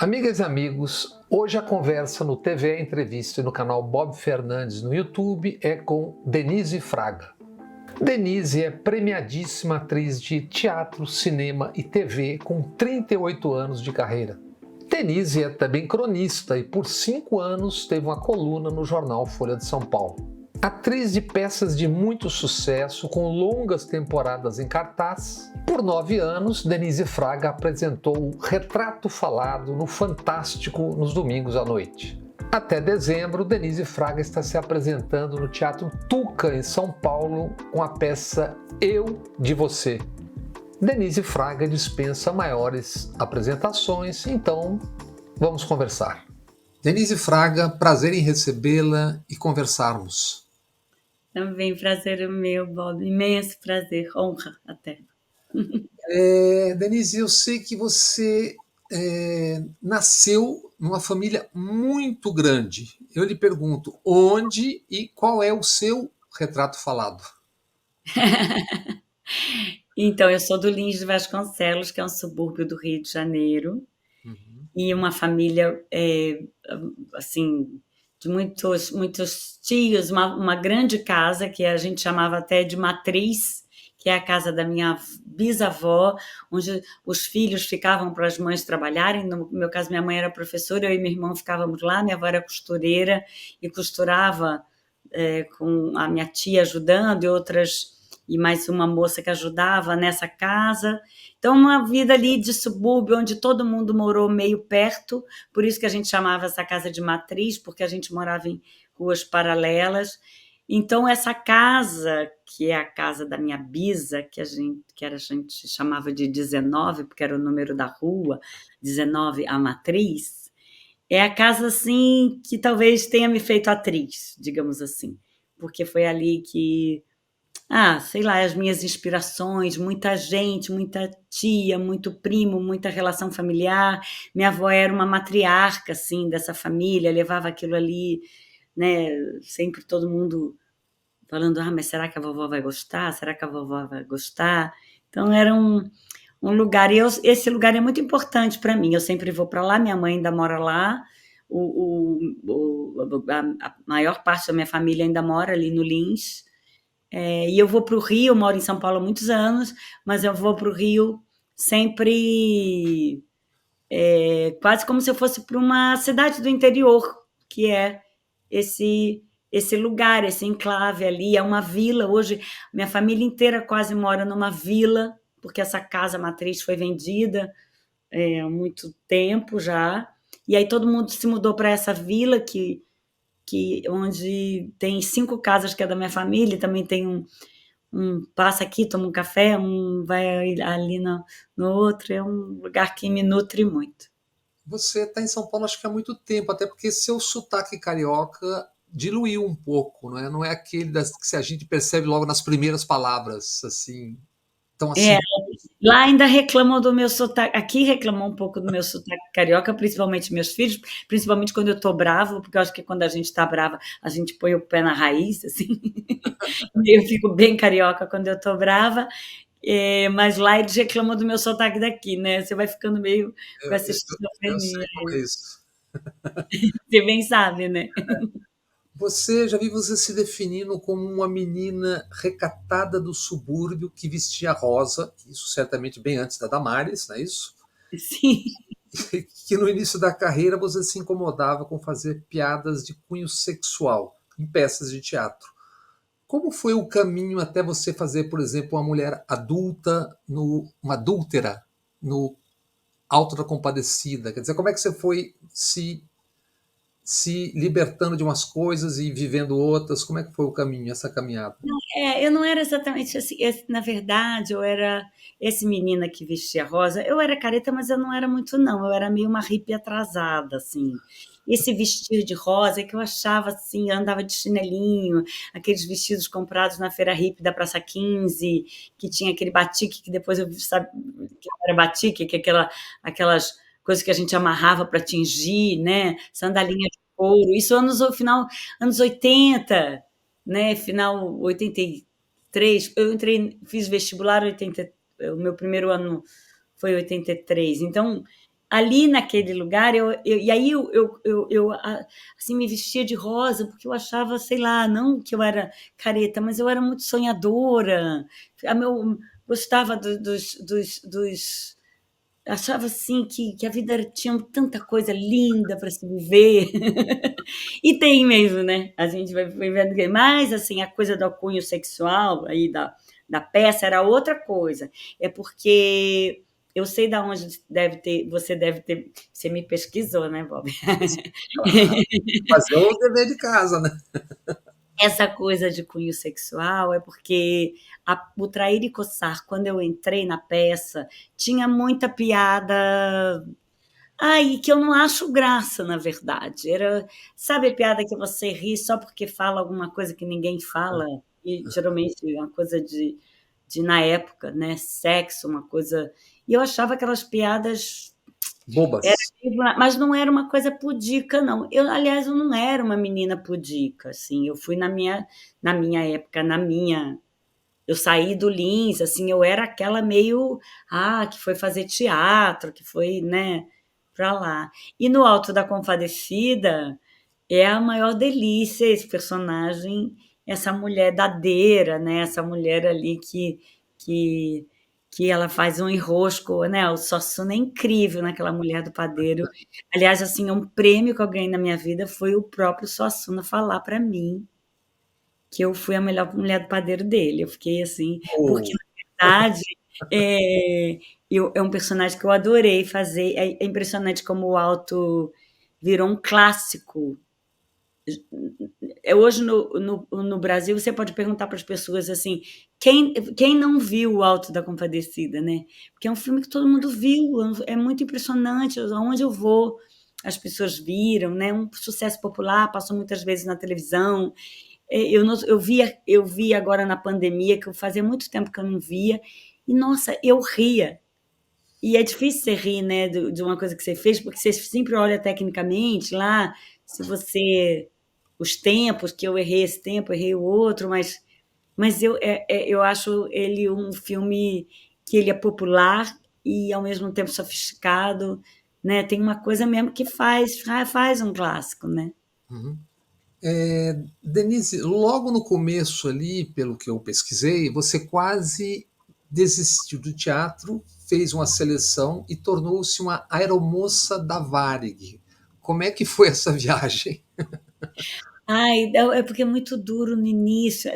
Amigas e amigos, hoje a conversa no TV Entrevista e no canal Bob Fernandes no YouTube é com Denise Fraga. Denise é premiadíssima atriz de teatro, cinema e TV com 38 anos de carreira. Denise é também cronista e por 5 anos teve uma coluna no jornal Folha de São Paulo. Atriz de peças de muito sucesso, com longas temporadas em cartaz, por 9 anos, Denise Fraga apresentou o Retrato Falado no Fantástico nos domingos à noite. Até dezembro, Denise Fraga está se apresentando no Teatro Tuca, em São Paulo, com a peça Eu de Você. Denise Fraga dispensa maiores apresentações, então vamos conversar. Denise Fraga, prazer em recebê-la e conversarmos. Também prazer meu, Bob. Imenso prazer, honra até. Denise, eu sei que você nasceu numa família muito grande. Eu lhe pergunto, onde e qual é o seu retrato falado? Então, eu sou do Lins de Vasconcelos, que é um subúrbio do Rio de Janeiro, Uhum. e uma família, assim, de muitos tios, uma grande casa que a gente chamava até de matriz, que é a casa da minha bisavó, onde os filhos ficavam para as mães trabalharem. No meu caso, minha mãe era professora, eu e meu irmão ficávamos lá, minha avó era costureira e costurava com a minha tia ajudando e mais uma moça que ajudava nessa casa. Então, uma vida ali de subúrbio, onde todo mundo morou meio perto, por isso que a gente chamava essa casa de matriz, porque a gente morava em ruas paralelas. Então, essa casa, que é a casa da minha bisa, que a gente chamava de 19, porque era o número da rua, 19, a matriz, é a casa, assim, que talvez tenha me feito atriz, digamos assim, porque foi ali que sei lá, as minhas inspirações, muita gente, muita tia, muito primo, muita relação familiar. Minha avó era uma matriarca, assim, dessa família, levava aquilo ali, né? Sempre todo mundo falando, mas será que a vovó vai gostar? Será que a vovó vai gostar? Então era um lugar, e esse lugar é muito importante para mim. Eu sempre vou para lá, minha mãe ainda mora lá, a maior parte da minha família ainda mora ali no Lins. E eu vou para o Rio, eu moro em São Paulo há muitos anos, mas eu vou para o Rio sempre quase como se eu fosse para uma cidade do interior, que é esse lugar, esse enclave ali, é uma vila. Hoje, minha família inteira quase mora numa vila, porque essa casa matriz foi vendida há muito tempo já, e aí todo mundo se mudou para essa vila onde tem 5 casas que é da minha família, também tem um passa aqui, toma um café, um vai ali no outro, é um lugar que me nutre muito. Você está em São Paulo acho que há muito tempo, até porque seu sotaque carioca diluiu um pouco, não é? Não é aquele que a gente percebe logo nas primeiras palavras, assim, tão É, assim. lá ainda reclamam do meu sotaque, aqui reclamam um pouco do meu sotaque carioca, principalmente meus filhos, principalmente quando eu estou brava, porque eu acho que quando a gente está brava, a gente põe o pé na raiz, assim, e eu fico bem carioca quando eu estou brava. Mas lá eles reclamam do meu sotaque daqui, né? Você vai ficando meio com essa Eu sei esquizofrenia. como é isso. Você bem sabe, né? Você já vi você se definindo como uma menina recatada do subúrbio que vestia rosa, isso certamente bem antes da Damares, não é isso? Sim. Que no início da carreira você se incomodava com fazer piadas de cunho sexual em peças de teatro. Como foi o caminho até você fazer, por exemplo, uma mulher adulta, uma adúltera, no Alto da Compadecida? Quer dizer, como é que você foi se libertando de umas coisas e vivendo outras? Como é que foi o caminho, essa caminhada? Eu não era exatamente assim. Na verdade, eu era esse menina que vestia rosa. Eu era careta, mas eu não era muito, não. Eu era meio uma hippie atrasada, assim. Esse vestido de rosa que eu achava assim, eu andava de chinelinho, aqueles vestidos comprados na feira hippie da Praça 15, que tinha aquele batique que depois eu vi, sabe, que não era batique, que é aquelas coisas que a gente amarrava para tingir, né? Sandalinha de couro. Isso final anos 80, né? Final 83, eu fiz vestibular 80, o meu primeiro ano foi 83. Então, ali naquele lugar, e aí assim, me vestia de rosa, porque eu achava, sei lá, não que eu era careta, mas eu era muito sonhadora. Gostava achava assim que a vida tinha tanta coisa linda para se viver. E tem mesmo, né? A gente vai vendo que. Mas, assim, a coisa do cunho sexual aí da peça era outra coisa. É porque eu sei da onde você deve ter. Você me pesquisou, né, Bob? Claro, fazer o dever de casa, né? Essa coisa de cunho sexual é porque o Trair e Coçar, quando eu entrei na peça, tinha muita piada. Ai, que eu não acho graça, na verdade. Sabe a piada que você ri só porque fala alguma coisa que ninguém fala? E geralmente é uma coisa na época, né? Sexo, uma coisa. E eu achava aquelas piadas. Bobas. Mas não era uma coisa pudica, não. Aliás, eu não era uma menina pudica, assim. Eu fui na minha época, eu saí do Lins, assim, eu era aquela meio, que foi fazer teatro, que foi, né, pra lá. E no Alto da Compadecida é a maior delícia esse personagem, essa mulher dadeira, né, essa mulher ali que, que ela faz um enrosco, né, o Suassuna é incrível naquela mulher do padeiro. Aliás, assim, um prêmio que eu ganhei na minha vida foi o próprio Suassuna falar para mim que eu fui a melhor mulher do padeiro dele. Eu fiquei assim, porque Oh, na verdade é, é um personagem que eu adorei fazer. É impressionante como o Alto virou um clássico. Hoje no Brasil você pode perguntar para as pessoas assim, quem não viu o Alto da Compadecida, né? Porque é um filme que todo mundo viu, é muito impressionante. Aonde eu vou, as pessoas viram, né? Um sucesso popular, passou muitas vezes na televisão. Eu vi agora na pandemia, que eu fazia muito tempo que eu não via, e nossa, eu ria. E é difícil você rir, né, de uma coisa que você fez, porque você sempre olha tecnicamente lá, se você. Os tempos, que eu errei esse tempo, errei o outro, mas eu acho ele um filme que ele é popular e ao mesmo tempo sofisticado, né? Tem uma coisa mesmo que faz um clássico, né? uhum. Denise, logo no começo ali, pelo que eu pesquisei, você quase desistiu do teatro, fez uma seleção e tornou-se uma aeromoça da Varig. Como é que foi essa viagem? Ai, é porque é muito duro no início.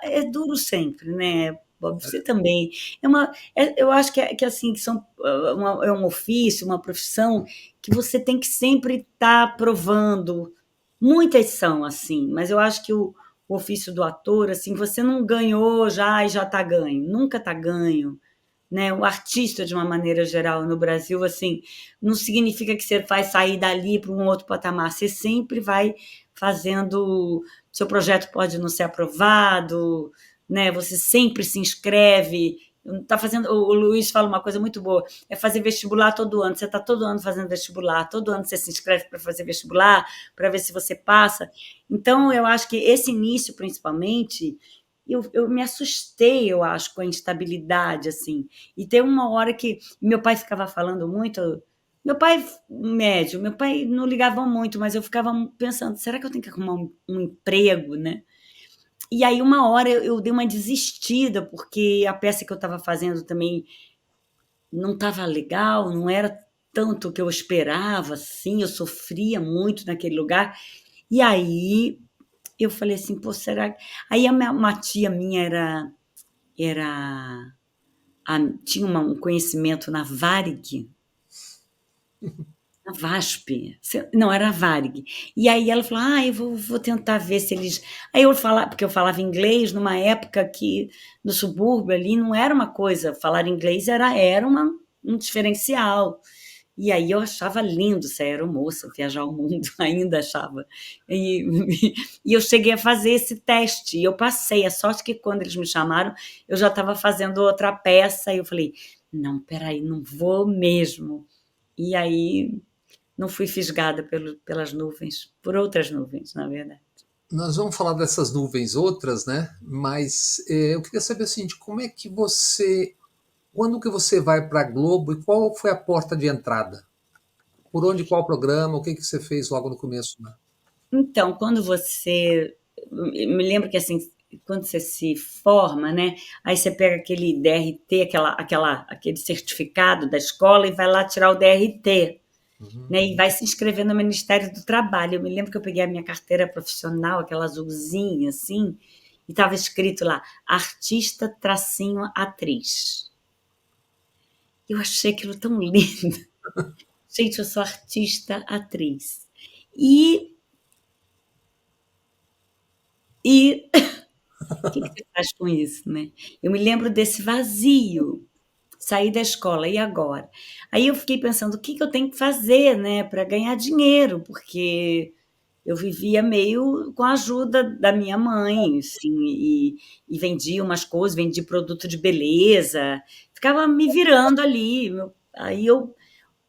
É duro sempre, né, Bob? Você também. Eu acho que assim, que é um ofício, uma profissão que você tem que sempre estar provando. Muitas são assim, mas eu acho que o ofício do ator, assim, você não ganhou já e já está ganho. Nunca está ganho, né? O artista, de uma maneira geral, no Brasil, assim, não significa que você vai sair dali para um outro patamar. Você sempre vai fazendo. Seu projeto pode não ser aprovado, né? Você sempre se inscreve. Tá fazendo, o Luiz fala uma coisa muito boa, é fazer vestibular todo ano. Você está todo ano fazendo vestibular, todo ano você se inscreve para fazer vestibular, para ver se você passa. Então, eu acho que esse início, principalmente, eu me assustei, eu acho, com a instabilidade, assim. E tem uma hora que meu pai ficava falando muito. Meu pai, médio, meu pai não ligava muito, mas eu ficava pensando: será que eu tenho que arrumar um emprego, né? E aí, uma hora, eu dei uma desistida, porque a peça que eu estava fazendo também não estava legal, não era tanto o que eu esperava, assim, eu sofria muito naquele lugar. E aí, eu falei assim: pô, será que. Aí, uma tia minha era tinha um conhecimento na Varig, na VASP, não, era a Varig. E aí ela falou: eu vou tentar ver se eles. Aí eu falava, porque eu falava inglês numa época que no subúrbio ali não era uma coisa, falar inglês era um diferencial. E aí eu achava lindo ser aeromoça, viajar o mundo, ainda achava. E, e eu cheguei a fazer esse teste, e eu passei. A sorte que quando eles me chamaram, eu já estava fazendo outra peça, e eu falei: não, peraí, não vou mesmo. E aí não fui fisgada pelas nuvens, por outras nuvens, na verdade. Nós vamos falar dessas nuvens outras, né? Mas eu queria saber o seguinte, como é que você, quando que você vai para a Globo e qual foi a porta de entrada? Por onde, qual programa, o que que você fez logo no começo, né? Então, quando você. Me lembro que assim, quando você se forma, né? Aí você pega aquele DRT, aquele certificado da escola e vai lá tirar o DRT, Uhum. né? E vai se inscrever no Ministério do Trabalho. Eu me lembro que eu peguei a minha carteira profissional, aquela azulzinha, assim, e estava escrito lá, artista tracinho atriz. Eu achei aquilo tão lindo. Gente, eu sou artista atriz. E, e o que você faz com isso, né? Eu me lembro desse vazio, sair da escola, e agora? Aí eu fiquei pensando, o que que eu tenho que fazer, né, para ganhar dinheiro? Porque eu vivia meio com a ajuda da minha mãe, assim, e vendia umas coisas, vendia produto de beleza, ficava me virando ali. Aí eu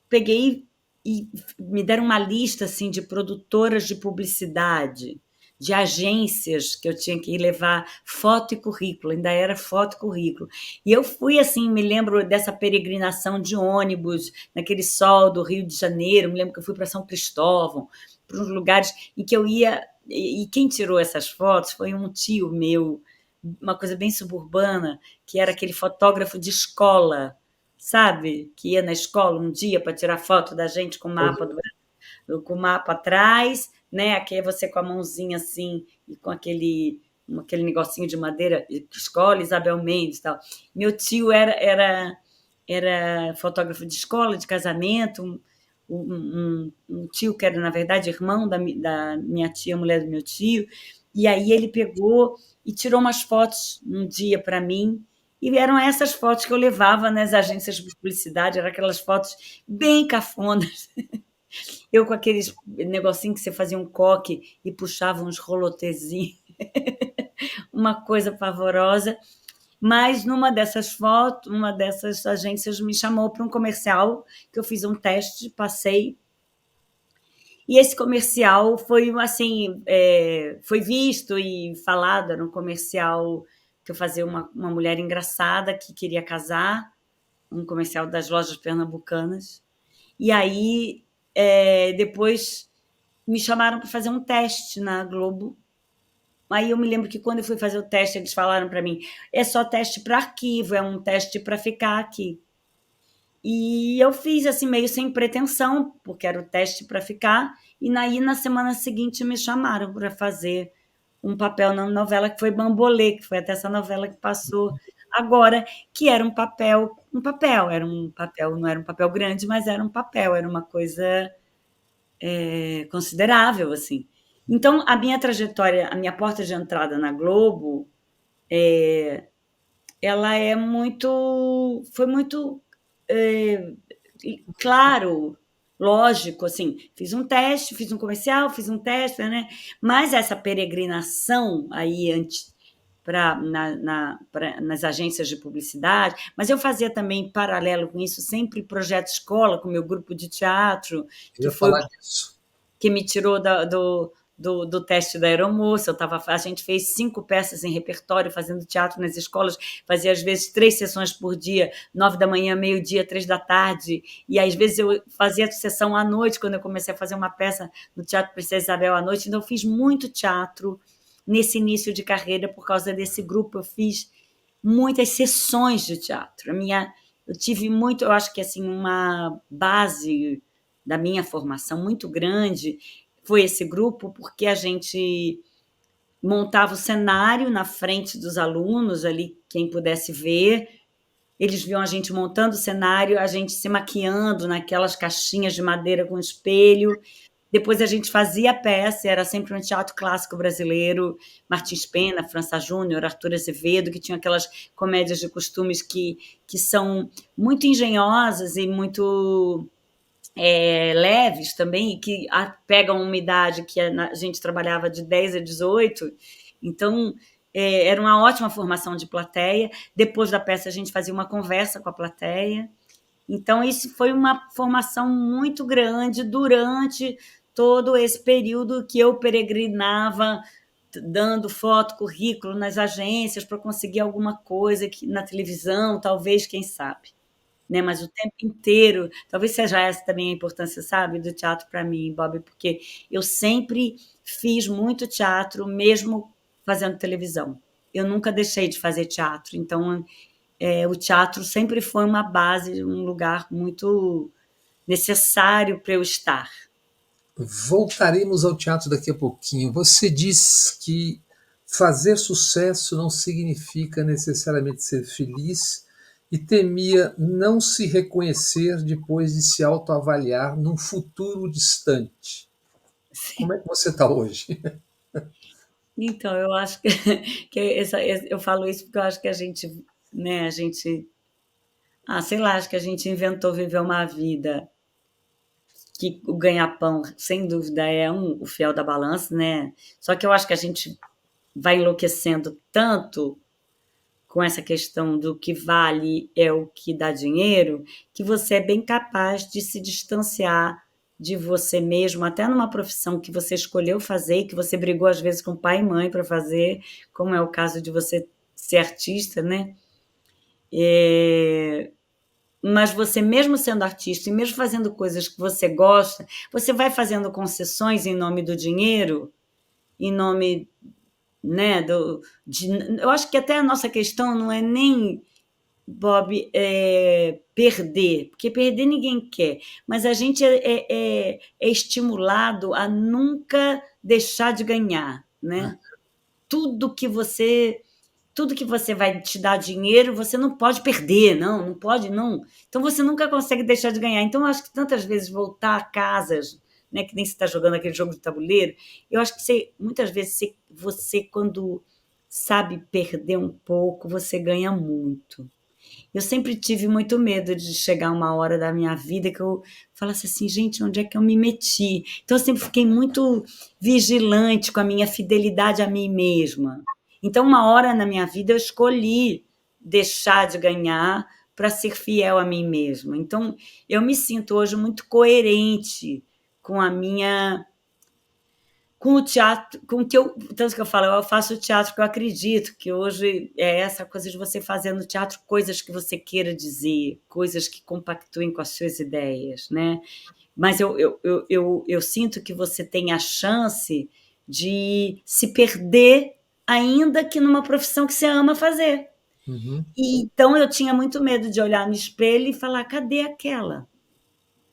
peguei e me deram uma lista assim de produtoras de publicidade, de agências que eu tinha que ir levar foto e currículo, ainda era foto e currículo. E eu fui assim, me lembro dessa peregrinação de ônibus, naquele sol do Rio de Janeiro, me lembro que eu fui para São Cristóvão, para uns lugares em que eu ia, e quem tirou essas fotos foi um tio meu, uma coisa bem suburbana, que era aquele fotógrafo de escola, sabe? Que ia na escola um dia para tirar foto da gente com o mapa com o mapa atrás, né? Aqui é você com a mãozinha assim e com aquele negocinho de madeira, escola Isabel Mendes e tal. Meu tio era fotógrafo de escola, de casamento, um tio que era, na verdade, irmão da minha tia, mulher do meu tio, e aí ele pegou e tirou umas fotos um dia para mim, e eram essas fotos que eu levava nas agências de publicidade, eram aquelas fotos bem cafonas. Eu com aqueles negocinho que você fazia um coque e puxava uns rolotezinhos, uma coisa pavorosa. Mas numa dessas fotos, uma dessas agências me chamou para um comercial que eu fiz um teste, passei. E esse comercial foi assim, foi visto e falado, era um comercial que eu fazia uma mulher engraçada que queria casar, um comercial das lojas pernambucanas. E aí, depois me chamaram para fazer um teste na Globo. Aí eu me lembro que quando eu fui fazer o teste, eles falaram para mim: é só teste para arquivo, é um teste para ficar aqui. E eu fiz assim, meio sem pretensão, porque era o teste para ficar. E aí, na semana seguinte, me chamaram para fazer um papel na novela que foi Bambolê, que foi até essa novela que passou agora, que era era um papel, não era um papel grande, mas era um papel, era uma coisa considerável, assim. Então, a minha trajetória, a minha porta de entrada na Globo, ela foi muito é, claro, lógico, assim, fiz um teste, fiz um comercial, fiz um teste, né? Mas essa peregrinação aí antes nas agências de publicidade, mas eu fazia também, em paralelo com isso, sempre projeto escola com o meu grupo de teatro, Eu que ia foi o falar disso. que me tirou do teste da aeromoça. A gente fez 5 peças em repertório, fazendo teatro nas escolas, fazia às vezes 3 sessões por dia, 9 da manhã, meio-dia, 3 da tarde, e às vezes eu fazia sessão à noite, quando eu comecei a fazer uma peça no Teatro Princesa Isabel à noite, então eu fiz muito teatro nesse início de carreira, por causa desse grupo, eu fiz muitas sessões de teatro. Eu tive muito, eu acho que assim, uma base da minha formação muito grande foi esse grupo, porque a gente montava o cenário na frente dos alunos, ali, quem pudesse ver. Eles viam a gente montando o cenário, a gente se maquiando naquelas caixinhas de madeira com espelho. Depois a gente fazia a peça, era sempre um teatro clássico brasileiro, Martins Pena, França Júnior, Arthur Azevedo, que tinham aquelas comédias de costumes que são muito engenhosas e muito leves também, e que pegam uma idade que a gente trabalhava de 10 a 18, então era uma ótima formação de plateia. Depois da peça a gente fazia uma conversa com a plateia, então isso foi uma formação muito grande durante todo esse período que eu peregrinava, dando foto, currículo nas agências para conseguir alguma coisa na televisão, talvez, quem sabe. né? Mas o tempo inteiro, talvez seja essa também a importância, sabe, do teatro para mim, Bob, porque eu sempre fiz muito teatro, mesmo fazendo televisão. Eu nunca deixei de fazer teatro, então o teatro sempre foi uma base, um lugar muito necessário para eu estar. Voltaremos ao teatro daqui a pouquinho. Você diz que fazer sucesso não significa necessariamente ser feliz e temia não se reconhecer depois de se autoavaliar num futuro distante. Como é que você está hoje? Então, eu acho eu falo isso porque eu acho que a gente, né, sei lá, acho que a gente inventou viver uma vida que o ganha-pão, sem dúvida, é o fiel da balança, né? Só que eu acho que a gente vai enlouquecendo tanto com essa questão do que vale é o que dá dinheiro, que você é bem capaz de se distanciar de você mesmo, até numa profissão que você escolheu fazer e que você brigou às vezes com pai e mãe para fazer, como é o caso de você ser artista, né? Mas você mesmo sendo artista e mesmo fazendo coisas que você gosta, você vai fazendo concessões em nome do dinheiro, em nome, né, eu acho que até a nossa questão não é nem, Bob, perder, porque perder ninguém quer, mas a gente é estimulado a nunca deixar de ganhar, né? Tudo que você tudo que você vai te dar dinheiro, você não pode perder, não pode, não. Então você nunca consegue deixar de ganhar. Então eu acho que tantas vezes voltar a casas, né, que nem você está jogando aquele jogo de tabuleiro, eu acho que muitas vezes você, quando sabe perder um pouco, você ganha muito. Eu sempre tive muito medo de chegar uma hora da minha vida que eu falasse assim, gente, onde é que eu me meti? Então eu sempre fiquei muito vigilante com a minha fidelidade a mim mesma. Então, uma hora na minha vida eu escolhi deixar de ganhar para ser fiel a mim mesma. Então, eu me sinto hoje muito coerente com a minha com o teatro, com o que tanto que eu falo, eu faço o teatro que eu acredito, que hoje é essa coisa de você fazer no teatro coisas que você queira dizer, coisas que compactuem com as suas ideias, né? Mas eu sinto que você tem a chance de se perder, ainda que numa profissão que você ama fazer. Uhum. E, então eu tinha muito medo de olhar no espelho e falar, cadê aquela?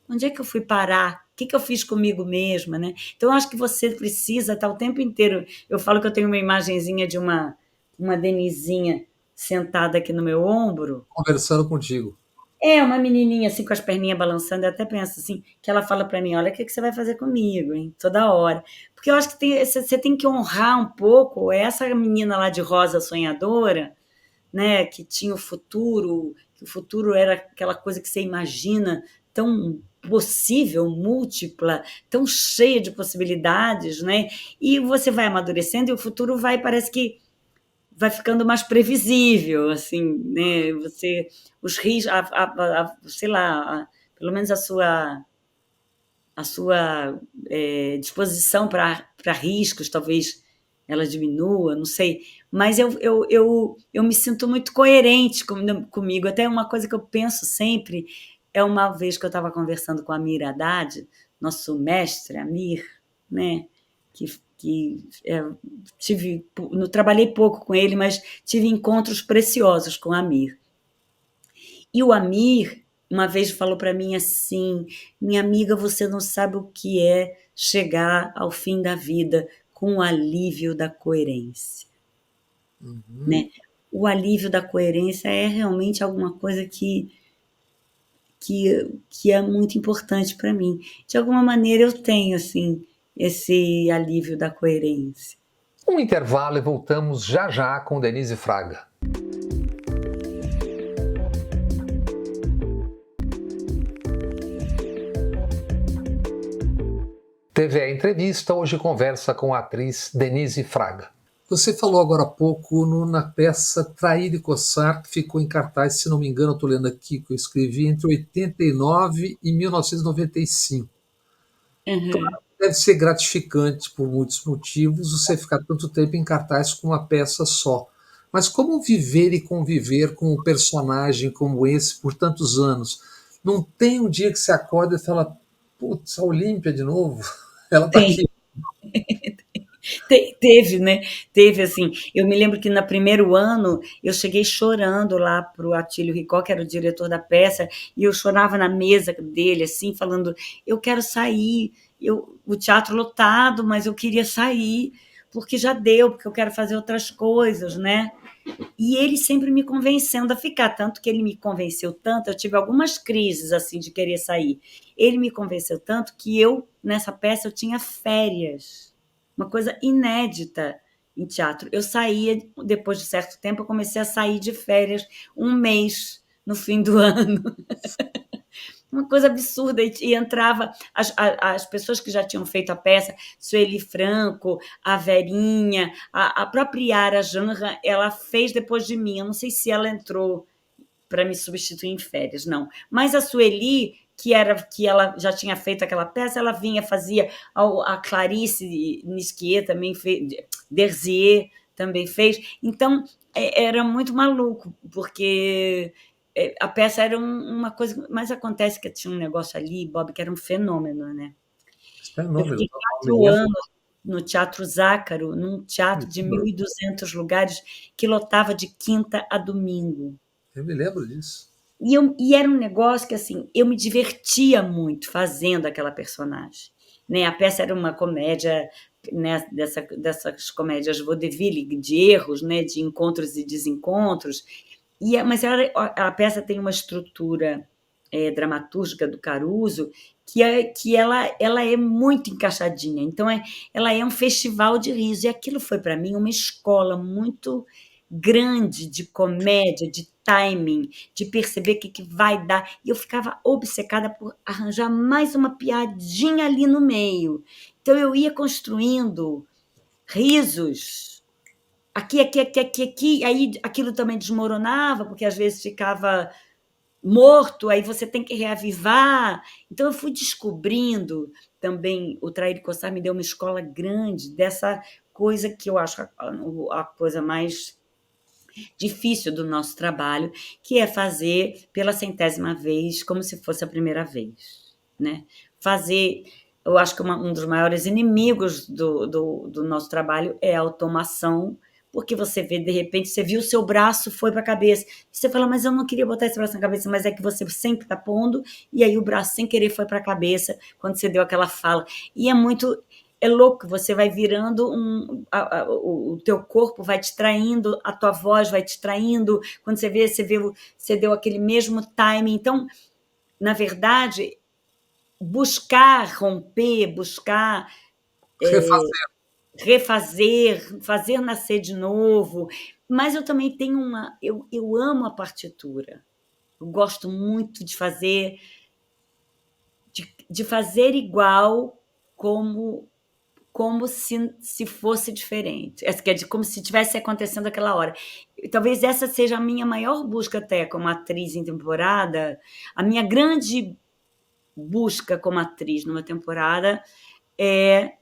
Onde é que eu fui parar? O que eu fiz comigo mesma, né? Então, eu acho que você precisa estar o tempo inteiro. Eu falo que eu tenho uma imagenzinha de uma Denizinha sentada aqui no meu ombro. Conversando contigo. É, uma menininha assim com as perninhas balançando. Eu até penso assim, que ela fala para mim, olha o que você vai fazer comigo, hein? Toda hora. Porque eu acho que você tem que honrar um pouco essa menina lá de rosa sonhadora, né? Que tinha o futuro, que o futuro era aquela coisa que você imagina tão possível, múltipla, tão cheia de possibilidades, né? E você vai amadurecendo e o futuro parece que vai ficando mais previsível, assim, né? Os riscos, sei lá, pelo menos a sua disposição para riscos, talvez ela diminua, não sei. Mas eu me sinto muito coerente comigo. Até uma coisa que eu penso sempre é uma vez que eu estava conversando com a Amir Haddad, nosso mestre, Amir, né? Não trabalhei pouco com ele, mas tive encontros preciosos com o Amir. E o Amir, uma vez falou para mim assim, minha amiga, você não sabe o que é chegar ao fim da vida com o alívio da coerência. Uhum. Né? O alívio da coerência é realmente alguma coisa que é muito importante para mim. De alguma maneira eu tenho assim esse alívio da coerência. Um intervalo e voltamos já já com Denise Fraga. TV Entrevista hoje conversa com a atriz Denise Fraga. Você falou agora há pouco na peça Trair e Coçar, que ficou em cartaz, se não me engano, eu estou lendo aqui que eu escrevi, entre 89 e 1995. Uhum. Claro, deve ser gratificante por muitos motivos você ficar tanto tempo em cartaz com uma peça só. Mas como viver e conviver com um personagem como esse por tantos anos? Não tem um dia que você acorda e fala, putz, a Olímpia de novo? Ela está Tem. aqui. Teve, né? Teve assim. Eu me lembro que no primeiro ano eu cheguei chorando lá para o Atílio Ricó, que era o diretor da peça, e eu chorava na mesa dele, assim, falando: eu quero sair, o teatro lotado, mas eu queria sair, porque já deu, porque eu quero fazer outras coisas, né? E ele sempre me convencendo a ficar, tanto que ele me convenceu tanto, eu tive algumas crises assim de querer sair. Ele me convenceu tanto que eu, nessa peça, eu tinha férias, uma coisa inédita em teatro. Eu saía, depois de certo tempo, eu comecei a sair de férias um mês no fim do ano. Uma coisa absurda, e entrava as pessoas que já tinham feito a peça, Sueli Franco, a Verinha, a própria Yara Janra, ela fez depois de mim, eu não sei se ela entrou para me substituir em férias, não. Mas a Sueli, que ela já tinha feito aquela peça, ela vinha, fazia, a Clarice Nisquier também fez, Derzier também fez, então era muito maluco, porque a peça era uma coisa, mas acontece que tinha um negócio ali, Bob, que era um fenômeno, né? Eu Fenômeno, fiquei total, me 4 lembro. anos no Teatro Zácaro, num teatro de 1.200 lugares, que lotava de quinta a domingo. Eu me lembro disso. E era um negócio que, assim, eu me divertia muito fazendo aquela personagem. Né? A peça era uma comédia, né, dessas comédias vaudeville, de erros, né, de encontros e desencontros. Mas a peça tem uma estrutura dramatúrgica do Caruso que ela é muito encaixadinha. Então, ela é um festival de riso. E aquilo foi, para mim, uma escola muito grande de comédia, de timing, de perceber o que vai dar. E eu ficava obcecada por arranjar mais uma piadinha ali no meio. Então, eu ia construindo risos aqui, aí aquilo também desmoronava, porque às vezes ficava morto, aí você tem que reavivar. Então eu fui descobrindo também, o Traíra Cossar me deu uma escola grande dessa coisa que eu acho a coisa mais difícil do nosso trabalho, que é fazer pela centésima vez, como se fosse a primeira vez, né? Fazer, eu acho que um dos maiores inimigos do nosso trabalho é a automação, porque você vê, de repente, você viu o seu braço, foi para a cabeça, você fala, mas eu não queria botar esse braço na cabeça, mas é que você sempre está pondo, e aí o braço, sem querer, foi para a cabeça, quando você deu aquela fala. E é louco, você vai virando o teu corpo vai te traindo, a tua voz vai te traindo, quando você deu aquele mesmo timing. Então, na verdade, buscar romper, buscar Refazer. refazer, fazer nascer de novo. Mas eu também tenho eu amo a partitura. Eu gosto muito de fazer igual como se fosse diferente, quer dizer, como se tivesse acontecendo aquela hora. Talvez essa seja a minha maior busca até como atriz em temporada, a minha grande busca como atriz numa temporada é,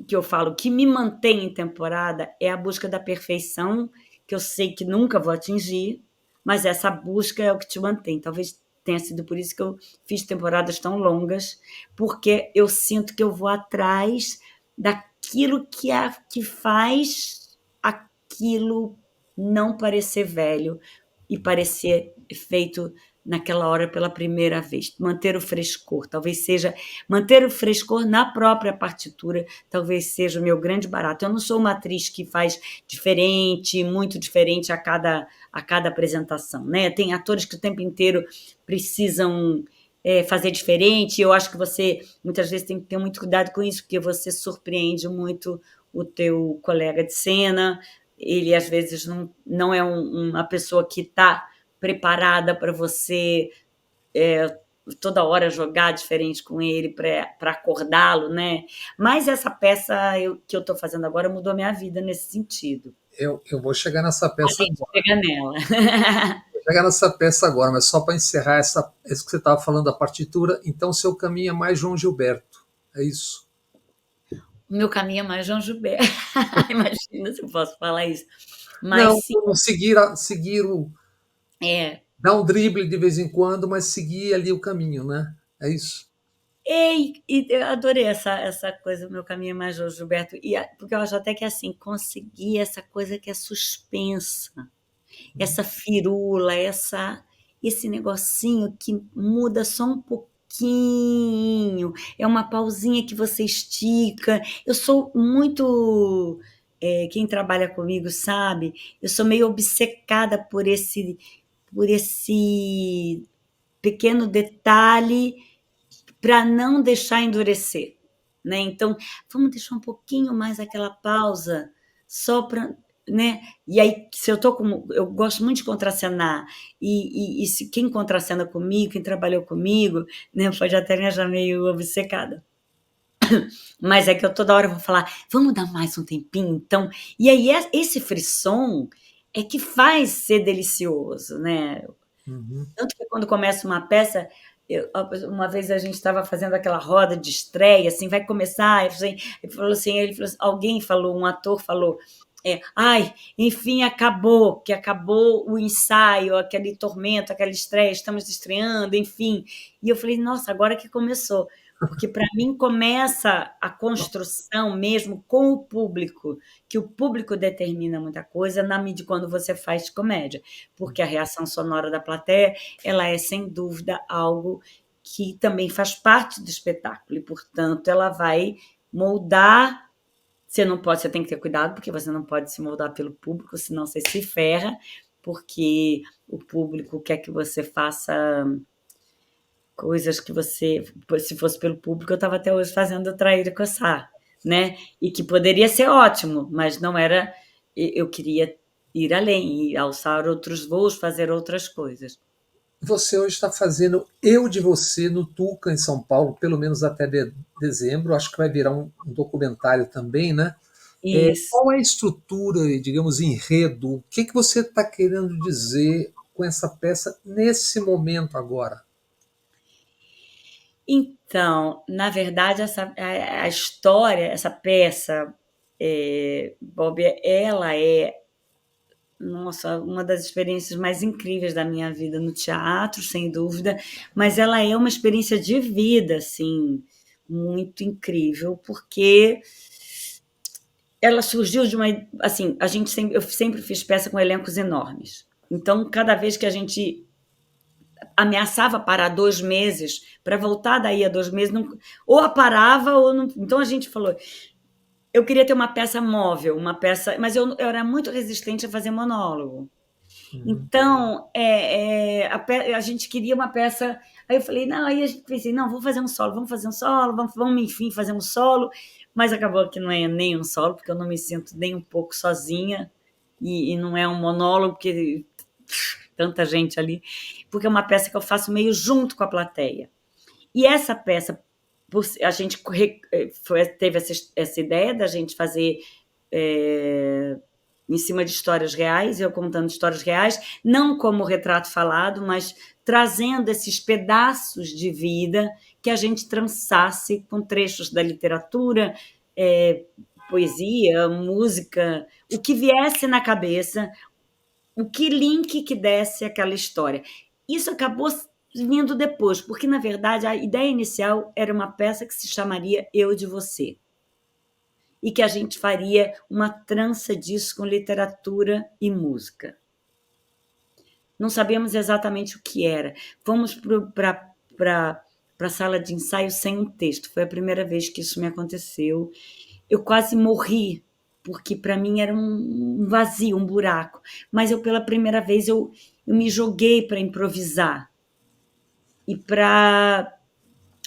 que eu falo, que me mantém em temporada é a busca da perfeição, que eu sei que nunca vou atingir, mas essa busca é o que te mantém. Talvez tenha sido por isso que eu fiz temporadas tão longas, porque eu sinto que eu vou atrás daquilo que faz aquilo não parecer velho e parecer feito naquela hora pela primeira vez. Manter o frescor, talvez seja manter o frescor na própria partitura, talvez seja o meu grande barato. Eu não sou uma atriz que faz diferente, muito diferente a cada apresentação, né? Tem atores que o tempo inteiro precisam fazer diferente. Eu acho que você muitas vezes tem que ter muito cuidado com isso, porque você surpreende muito o teu colega de cena. Ele às vezes não é uma pessoa que está preparada para você toda hora jogar diferente com ele para acordá-lo, né? Mas essa peça que eu estou fazendo agora mudou minha vida nesse sentido. Eu vou chegar nessa A peça gente agora. chega nela. Vou chegar nessa peça agora, mas só para encerrar isso que você estava falando da partitura, então seu caminho é mais João Gilberto. É isso. O meu caminho é mais João Gilberto. Imagina se eu posso falar isso. Mas Não, sim, como seguir o é. dar um drible de vez em quando, mas seguir ali o caminho, né? É isso. E eu adorei essa coisa, o meu caminho é mais João Gilberto, porque eu acho até que assim, conseguir essa coisa que é suspensa, essa firula, esse negocinho que muda só um pouquinho, é uma pausinha que você estica. Eu sou muito. Quem trabalha comigo sabe, eu sou meio obcecada por esse pequeno detalhe para não deixar endurecer, né? Então, vamos deixar um pouquinho mais aquela pausa, só para, né? E aí, se eu tô com, eu gosto muito de contracenar, e se quem contracena comigo, quem trabalhou comigo, né, pode até me achar meio obcecada. Mas é que eu toda hora vou falar, vamos dar mais um tempinho, então. E aí, esse frisson é que faz ser delicioso, né? Uhum. Tanto que quando começa uma peça, uma vez a gente estava fazendo aquela roda de estreia, assim, vai começar, alguém falou, um ator falou, ai, enfim, acabou, que acabou o ensaio, aquele tormento, aquela estreia, estamos estreando, enfim. E eu falei, nossa, agora que começou. Porque para mim começa a construção mesmo com o público, que o público determina muita coisa na medida quando você faz comédia, porque a reação sonora da plateia ela é, sem dúvida, algo que também faz parte do espetáculo e, portanto, ela vai moldar. Você tem que ter cuidado, porque você não pode se moldar pelo público, senão você se ferra, porque o público quer que você faça coisas que você, se fosse pelo público, eu estava até hoje fazendo trair e coçar, né? E que poderia ser ótimo, mas não era. Eu queria ir além, ir alçar outros voos, fazer outras coisas. Você hoje está fazendo Eu de Você no Tuca, em São Paulo, pelo menos até dezembro. Acho que vai virar um documentário também, né? Isso. Qual é a estrutura, digamos, enredo? O que você está querendo dizer com essa peça nesse momento agora? Então, na verdade, a história, essa peça, Bob, ela é, nossa, uma das experiências mais incríveis da minha vida no teatro, sem dúvida, mas ela é uma experiência de vida, assim, muito incrível, porque ela surgiu de uma, assim, eu sempre fiz peça com elencos enormes. Então, cada vez que a gente ameaçava parar 2 meses, para voltar daí a 2 meses, não, ou a parava, ou não. Então a gente falou. Eu queria ter uma peça móvel, uma peça, mas eu era muito resistente a fazer monólogo. Uhum. Então, a gente queria uma peça. Aí eu falei, não, aí a gente pensei, não, vamos fazer um solo, vamos enfim, fazer um solo. Mas acabou que não é nem um solo, porque eu não me sinto nem um pouco sozinha, e não é um monólogo, porque tanta gente ali, porque é uma peça que eu faço meio junto com a plateia. E essa peça, a gente teve essa ideia da gente fazer em cima de histórias reais, eu contando histórias reais, não como retrato falado, mas trazendo esses pedaços de vida que a gente trançasse com trechos da literatura, poesia, música, o que viesse na cabeça, o que link que desse aquela história. Isso acabou vindo depois, porque na verdade a ideia inicial era uma peça que se chamaria Eu de Você, e que a gente faria uma trança disso com literatura e música. Não sabíamos exatamente o que era. Fomos para a sala de ensaio sem um texto. Foi a primeira vez que isso me aconteceu. Eu quase morri, porque para mim era um vazio, um buraco. Mas eu, pela primeira vez, eu me joguei para improvisar.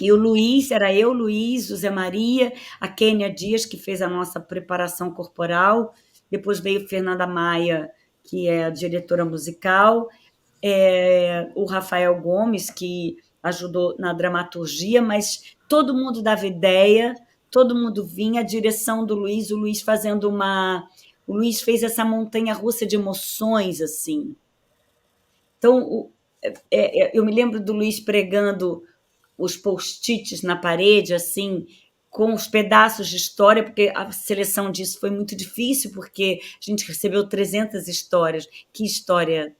E o Luiz, era eu, Luiz, José Maria, a Kênia Dias, que fez a nossa preparação corporal, depois veio Fernanda Maia, que é a diretora musical, o Rafael Gomes, que ajudou na dramaturgia, mas todo mundo dava ideia, todo mundo vinha, a direção do Luiz, o Luiz fazendo uma. O Luiz fez essa montanha russa de emoções, assim. Então, eu me lembro do Luiz pregando os post-its na parede, assim, com os pedaços de história, porque a seleção disso foi muito difícil, porque a gente recebeu 300 histórias. Que história?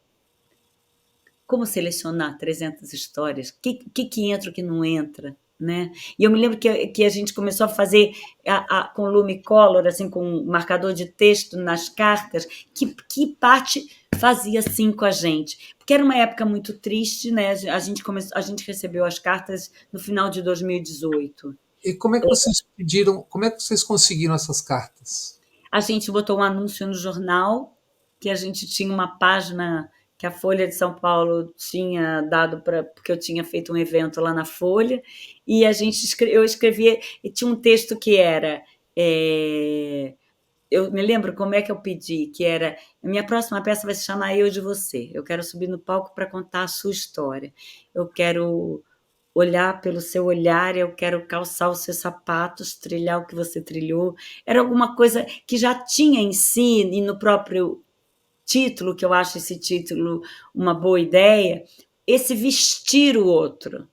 Como selecionar 300 histórias? O que entra, o que não entra? Né? E eu me lembro que a gente começou a fazer com Lumicolor, assim, com marcador de texto nas cartas, que parte fazia assim com a gente. Porque era uma época muito triste, né? A gente recebeu as cartas no final de 2018. E como é que vocês pediram, como é que vocês conseguiram essas cartas? A gente botou um anúncio no jornal, que a gente tinha uma página que a Folha de São Paulo tinha dado porque eu tinha feito um evento lá na Folha, e eu escrevia, e tinha um texto que era. Eu me lembro como é que eu pedi, que era: minha próxima peça vai se chamar Eu de Você. Eu quero subir no palco para contar a sua história. Eu quero olhar pelo seu olhar, eu quero calçar os seus sapatos, trilhar o que você trilhou. Era alguma coisa que já tinha em si, e no próprio título, que eu acho esse título uma boa ideia, esse vestir o outro.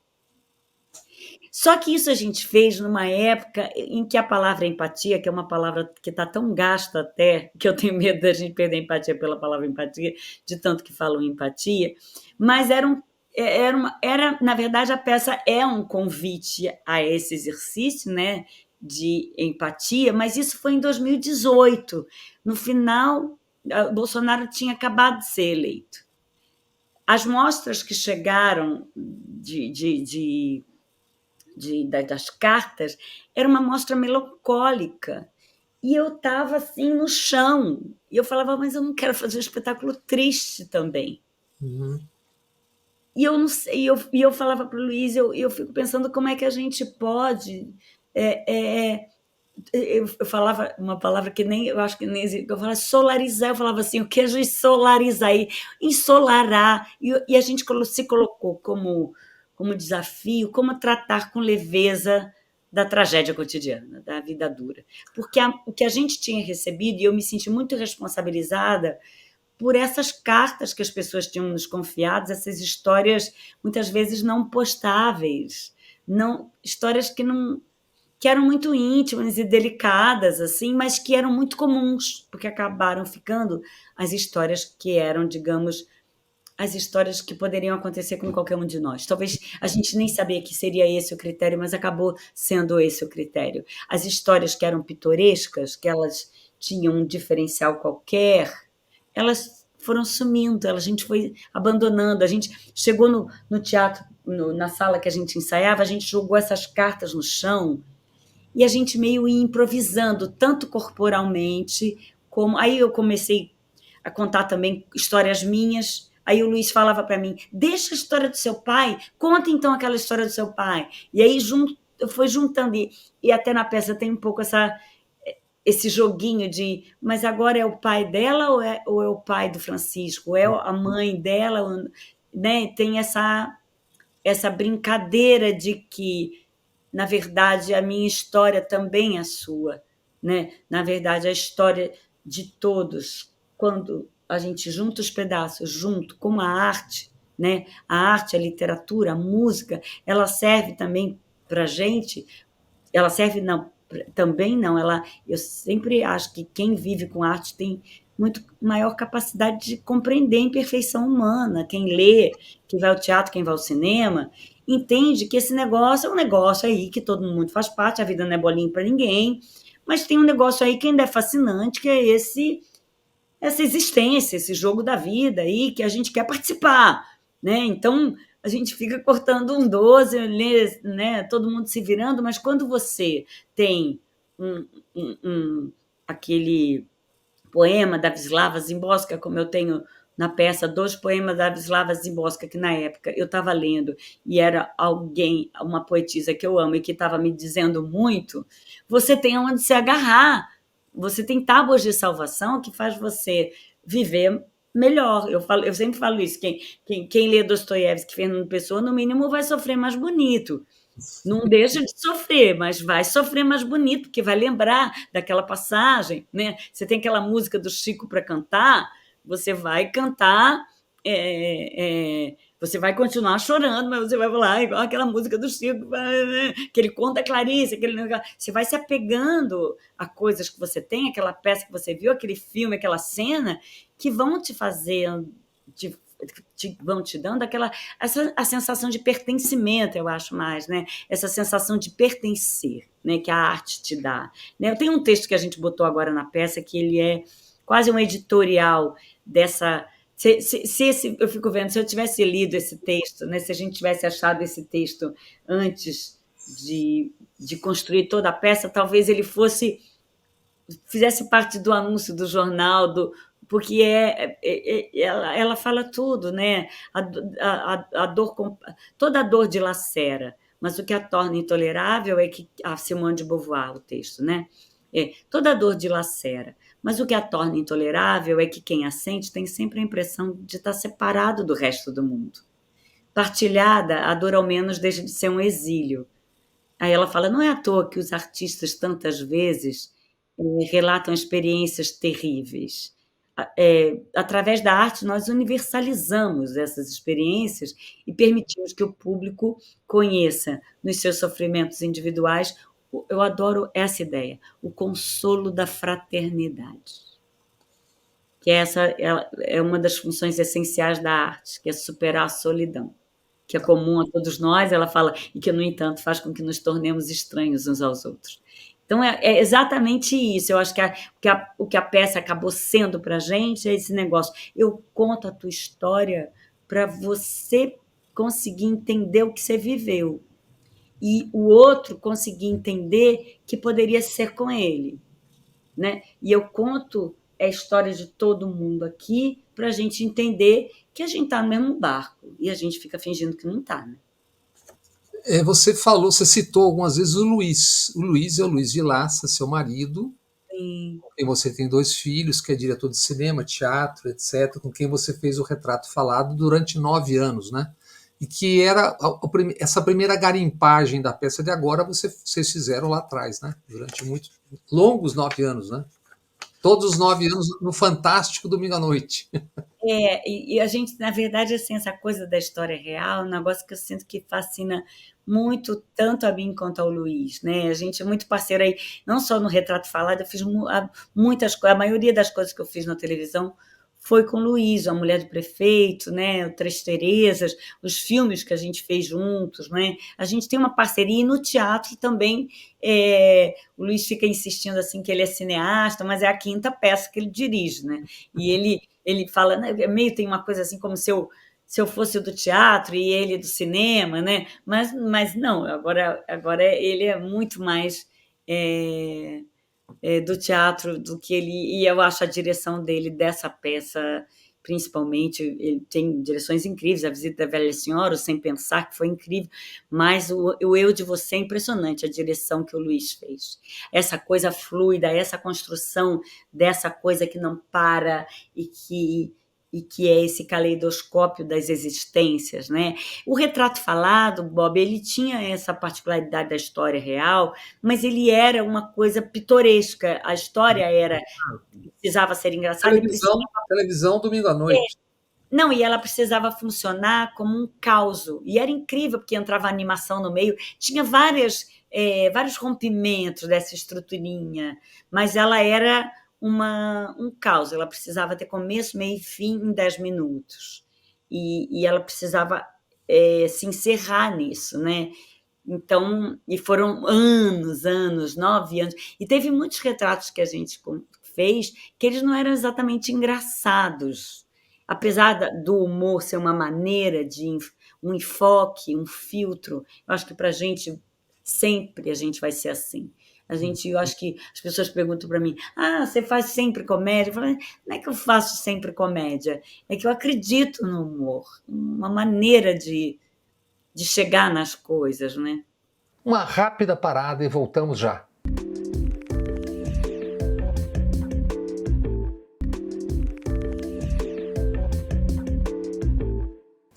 Só que isso a gente fez numa época em que a palavra empatia, que é uma palavra que está tão gasta até, que eu tenho medo da gente perder a empatia pela palavra empatia, de tanto que falam empatia, mas na verdade, a peça é um convite a esse exercício, né, de empatia, mas isso foi em 2018. No final, Bolsonaro tinha acabado de ser eleito. As mostras que chegaram das cartas era uma mostra melancólica. E eu estava assim no chão. E eu falava, mas eu não quero fazer um espetáculo triste também. Uhum. E eu não sei, eu falava para o Luiz, eu fico pensando como é que a gente pode. Eu falava uma palavra que nem eu acho que nem existe, eu falava solarizar, eu falava assim, o que a gente solarizar, ensolarar, e a gente se colocou como desafio, como tratar com leveza da tragédia cotidiana, da vida dura. Porque o que a gente tinha recebido, e eu me senti muito responsabilizada por essas cartas que as pessoas tinham nos confiado, essas histórias muitas vezes não postáveis, histórias que eram muito íntimas e delicadas, assim, mas que eram muito comuns, porque acabaram ficando as histórias que eram, digamos, as histórias que poderiam acontecer com qualquer um de nós. Talvez a gente nem sabia que seria esse o critério, mas acabou sendo esse o critério. As histórias que eram pitorescas, que elas tinham um diferencial qualquer, elas foram sumindo, a gente foi abandonando. A gente chegou no teatro, na sala que a gente ensaiava, a gente jogou essas cartas no chão e a gente meio ia improvisando, tanto corporalmente, como. Aí eu comecei a contar também histórias minhas. Aí o Luiz falava para mim: deixa a história do seu pai, conta então aquela história do seu pai. E aí foi juntando, e até na peça tem um pouco esse joguinho de, mas agora é o pai dela ou é o pai do Francisco? Ou é a mãe dela? Né? Tem essa brincadeira de que, na verdade, a minha história também é sua, né? Na verdade, a história de todos, quando a gente junta os pedaços, junto com a arte, né? A arte, a literatura, a música, ela serve também para a gente, ela serve, não, também não, eu sempre acho que quem vive com arte tem muito maior capacidade de compreender a imperfeição humana. Quem lê, quem vai ao teatro, quem vai ao cinema, entende que esse negócio é um negócio aí que todo mundo faz parte, a vida não é bolinha para ninguém, mas tem um negócio aí que ainda é fascinante, que é essa existência, esse jogo da vida aí, que a gente quer participar, né? Então, a gente fica cortando um 12, né? Todo mundo se virando, mas quando você tem aquele poema da Wisława Szymborska, como eu tenho na peça 2 poemas da Wisława Szymborska, que na época eu estava lendo, e era alguém, uma poetisa que eu amo e que estava me dizendo muito, você tem onde se agarrar, você tem tábuas de salvação que faz você viver melhor. Eu sempre falo isso, quem lê Dostoiévski, Fernando Pessoa, no mínimo vai sofrer mais bonito. Não deixa de sofrer, mas vai sofrer mais bonito, porque vai lembrar daquela passagem, né? Você tem aquela música do Chico para cantar, você vai cantar você vai continuar chorando, mas você vai falar, igual aquela música do Chico, que ele conta a Clarice, você vai se apegando a coisas que você tem, aquela peça que você viu, aquele filme, aquela cena, que vão te fazer, vão te dando a sensação de pertencimento, eu acho mais, né? Essa sensação de pertencer, né? Que a arte te dá. Né? Eu tenho um texto que a gente botou agora na peça, que ele é quase um editorial dessa... eu fico vendo, se eu tivesse lido esse texto, né, se a gente tivesse achado esse texto antes de construir toda a peça, talvez ele fizesse parte do anúncio do jornal, porque ela fala tudo, né? A dor, toda a dor dilacera, mas o que a torna intolerável é que a Simone de Beauvoir, o texto, né? Toda a dor dilacera, mas o que a torna intolerável é que quem a sente tem sempre a impressão de estar separado do resto do mundo. Partilhada, a dor ao menos deixa de ser um exílio. Aí ela fala, não é à toa que os artistas tantas vezes relatam experiências terríveis. Através da arte, nós universalizamos essas experiências e permitimos que o público conheça nos seus sofrimentos individuais. Eu adoro essa ideia, o consolo da fraternidade. Que essa é uma das funções essenciais da arte, que é superar a solidão, que é comum a todos nós, ela fala, e que, no entanto, faz com que nos tornemos estranhos uns aos outros. Então, é exatamente isso. Eu acho que o que a peça acabou sendo para a gente é esse negócio. Eu conto a tua história para você conseguir entender o que você viveu. E o outro conseguir entender que poderia ser com ele. Né? E eu conto a história de todo mundo aqui para a gente entender que a gente está no mesmo barco. E a gente fica fingindo que não está, né? Você citou algumas vezes o Luiz. O Luiz é o Luiz Vilaça, seu marido, Sim. com quem você tem 2 filhos, que é diretor de cinema, teatro, etc., com quem você fez o Retrato Falado durante 9 anos, né? E que era essa primeira garimpagem da peça de agora, vocês fizeram lá atrás, né? Durante longos 9 anos, né? Todos os 9 anos no Fantástico Domingo à Noite. E a gente, na verdade, assim, essa coisa da história real é um negócio que eu sinto que fascina muito, tanto a mim quanto ao Luiz, né? A gente é muito parceiro aí, não só no Retrato Falado, eu fiz muitas coisas, a maioria das coisas que eu fiz na televisão foi com o Luiz, A Mulher do Prefeito, né? O Três Terezas, os filmes que a gente fez juntos, né? A gente tem uma parceria, e no teatro também, o Luiz fica insistindo assim que ele é cineasta, mas é a 5ª peça que ele dirige, né? E ele fala, né, meio tem uma coisa assim como se eu fosse do teatro e ele do cinema, né? Mas não, agora ele é muito mais do teatro do que ele... E eu acho a direção dele dessa peça, principalmente, ele tem direções incríveis, A Visita da Velha Senhora, o Sem Pensar, que foi incrível, mas o Eu de Você é impressionante, a direção que o Luiz fez. Essa coisa fluida, essa construção dessa coisa que não para e que é esse caleidoscópio das existências, né? O Retrato Falado, Bob, ele tinha essa particularidade da história real, mas ele era uma coisa pitoresca. A história precisava ser engraçada. Televisão Domingo à Noite. Não, e ela precisava funcionar como um caos. E era incrível, porque entrava animação no meio. Tinha vários rompimentos dessa estruturinha, mas ela era um caos. Ela precisava ter começo, meio e fim em 10 minutos. E ela precisava se encerrar nisso, né? Então, e foram anos, 9 anos. E teve muitos retratos que a gente fez que eles não eram exatamente engraçados. Apesar do humor ser uma maneira de um enfoque, um filtro, eu acho que para a gente, sempre a gente vai ser assim. Eu acho que as pessoas perguntam para mim, você faz sempre comédia? Eu falo, não é que eu faço sempre comédia, é que eu acredito no humor, uma maneira de chegar nas coisas, né? Uma rápida parada e voltamos já.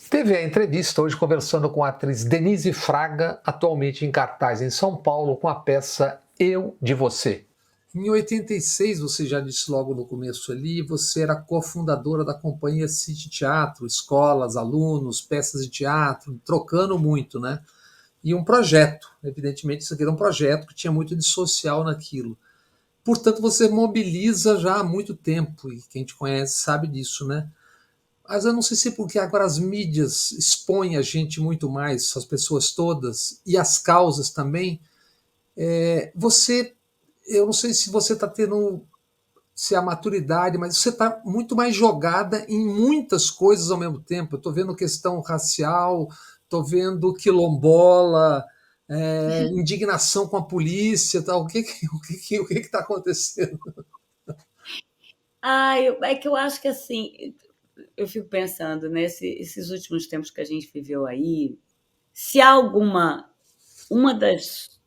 Teve a entrevista hoje conversando com a atriz Denise Fraga, atualmente em cartaz em São Paulo com a peça Eu de Você. Em 86, você já disse logo no começo ali, você era cofundadora da companhia City Teatro, escolas, alunos, peças de teatro, trocando muito, né? E um projeto, evidentemente isso aqui era um projeto que tinha muito de social naquilo. Portanto, você mobiliza já há muito tempo, e quem te conhece sabe disso, né? Mas eu não sei se é porque agora as mídias expõem a gente muito mais, as pessoas todas, e as causas também. Você, eu não sei se você está tendo, se é a maturidade, mas você está muito mais jogada em muitas coisas ao mesmo tempo. Eu estou vendo questão racial, estou vendo quilombola, indignação com a polícia, tal. O que está acontecendo? É que eu acho que assim, eu fico pensando, né, esses últimos tempos que a gente viveu aí, se há uma das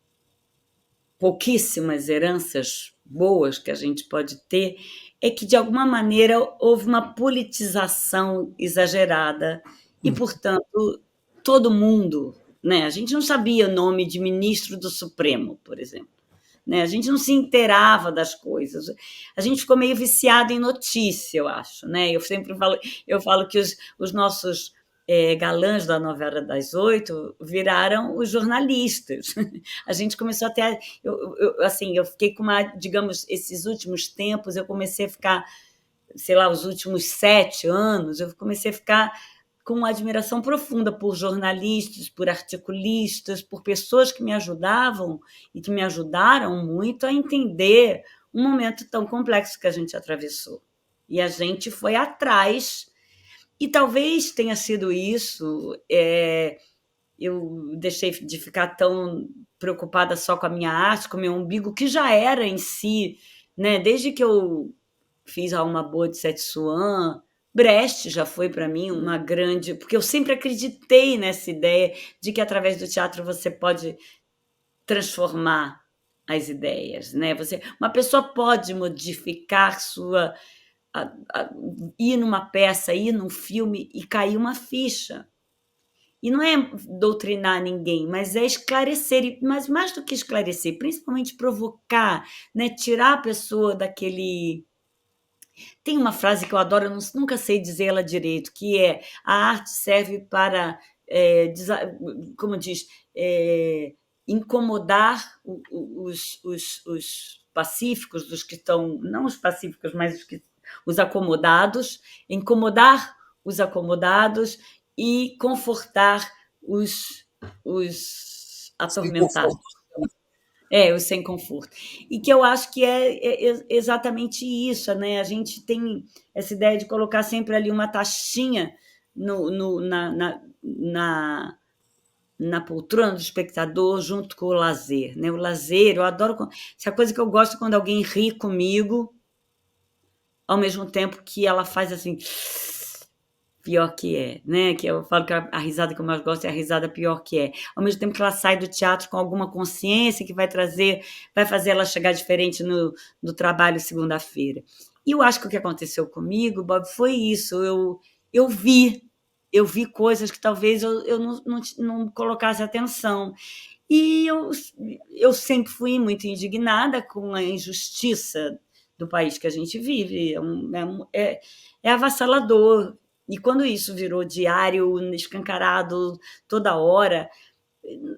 pouquíssimas heranças boas que a gente pode ter, é que de alguma maneira houve uma politização exagerada e, portanto, todo mundo, né? A gente não sabia o nome de ministro do Supremo, por exemplo. Né? A gente não se inteirava das coisas. A gente ficou meio viciado em notícia, eu acho. Né? Eu falo que os nossos galãs da novela das 8 viraram os jornalistas. A gente começou a ter. Assim, eu fiquei com uma. Digamos, esses últimos tempos, eu comecei a ficar, sei lá, os últimos 7 anos, eu comecei a ficar com uma admiração profunda por jornalistas, por articulistas, por pessoas que me ajudavam e que me ajudaram muito a entender um momento tão complexo que a gente atravessou. E a gente foi atrás, e talvez tenha sido isso. Eu deixei de ficar tão preocupada só com a minha arte, com o meu umbigo, que já era em si, né? Desde que eu fiz a Alma Boa de Setsuan, Brecht já foi para mim uma grande. Porque eu sempre acreditei nessa ideia de que através do teatro você pode transformar as ideias, né? Uma pessoa pode modificar sua. Ir numa peça, ir num filme e cair uma ficha. E não é doutrinar ninguém, mas é esclarecer, mas mais do que esclarecer, principalmente provocar, né? Tirar a pessoa daquele. Tem uma frase que eu adoro, eu nunca sei dizer ela direito, que é: a arte serve para, como diz, incomodar os pacíficos, os que estão, não os pacíficos, mas os acomodados, incomodar os acomodados e confortar os Sem atormentados. conforto. O sem conforto. E que eu acho que é exatamente isso, né? A gente tem essa ideia de colocar sempre ali uma taxinha na poltrona do espectador junto com o lazer, né? O lazer, eu adoro. Essa coisa que eu gosto é quando alguém ri comigo, ao mesmo tempo que ela faz assim. Pior que é, né? Que eu falo que a risada que eu mais gosto é a risada pior que é. Ao mesmo tempo que ela sai do teatro com alguma consciência que vai fazer ela chegar diferente no trabalho segunda-feira. E eu acho que o que aconteceu comigo, Bob, foi isso. Eu vi coisas que talvez eu não colocasse atenção. E eu sempre fui muito indignada com a injustiça do país que a gente vive. É avassalador. E quando isso virou diário, escancarado toda hora,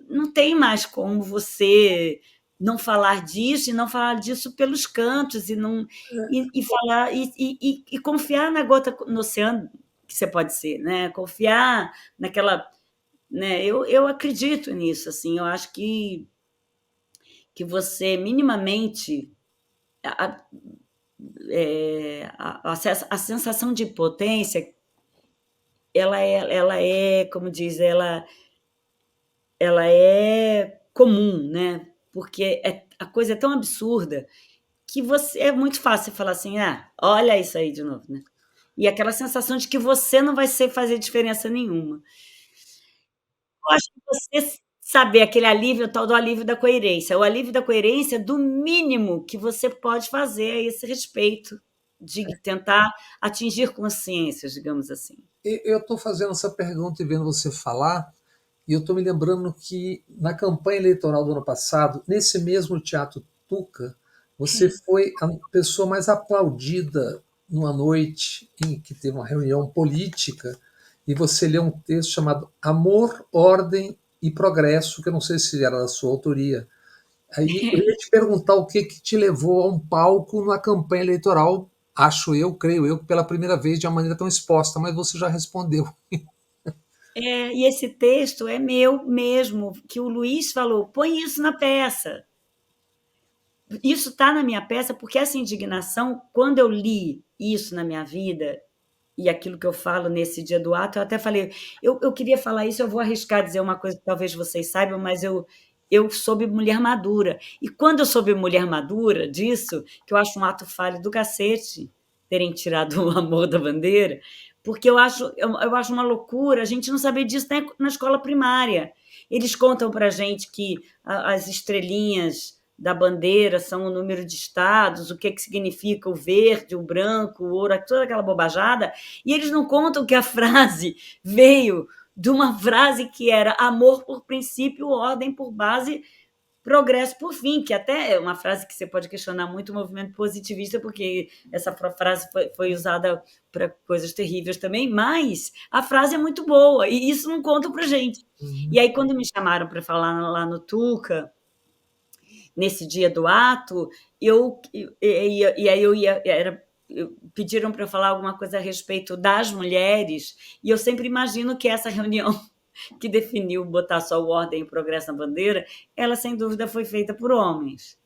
não tem mais como você não falar disso e não falar disso pelos cantos e falar e confiar na gota no oceano que você pode ser, né? Confiar naquela, né? Eu acredito nisso, assim. Eu acho que você minimamente a, a sensação de potência ela é, como diz, ela é comum, né? Porque a coisa é tão absurda que é muito fácil falar assim, olha isso aí de novo, né? E aquela sensação de que você não vai fazer diferença nenhuma. Eu acho que você saber aquele alívio, o tal do alívio da coerência. O alívio da coerência é do mínimo que você pode fazer a esse respeito, de tentar atingir consciências, digamos assim. Eu estou fazendo essa pergunta e vendo você falar, e eu estou me lembrando que na campanha eleitoral do ano passado, nesse mesmo Teatro Tuca, Você foi a pessoa mais aplaudida numa noite em que teve uma reunião política e você leu um texto chamado Amor, Ordem e Progresso, que eu não sei se era da sua autoria. Aí eu ia te perguntar o que que te levou a um palco numa campanha eleitoral, acho eu, creio eu, que pela primeira vez de uma maneira tão exposta, mas você já respondeu. E esse texto é meu mesmo, que o Luiz falou: põe isso na peça. Isso está na minha peça, porque essa indignação, quando eu li isso na minha vida, e aquilo que eu falo nesse dia do ato, eu até falei, eu queria falar isso, eu vou arriscar dizer uma coisa que talvez vocês saibam, mas eu soube mulher madura. E quando eu soube mulher madura disso, que eu acho um ato falho do cacete, terem tirado o amor da bandeira, porque eu acho uma loucura a gente não saber disso na escola primária. Eles contam para a gente que as estrelinhas da bandeira são o número de estados, o que significa o verde, o branco, o ouro, toda aquela bobajada, e eles não contam que a frase veio de uma frase que era amor por princípio, ordem por base, progresso por fim, que até é uma frase que você pode questionar muito o movimento positivista, porque essa frase foi usada para coisas terríveis também, mas a frase é muito boa, e isso não conta para gente. E aí, quando me chamaram para falar lá no Tuca, nesse dia do ato, e aí eu ia, pediram para eu falar alguma coisa a respeito das mulheres, e eu sempre imagino que essa reunião que definiu botar só o ordem e progresso na bandeira, ela sem dúvida foi feita por homens.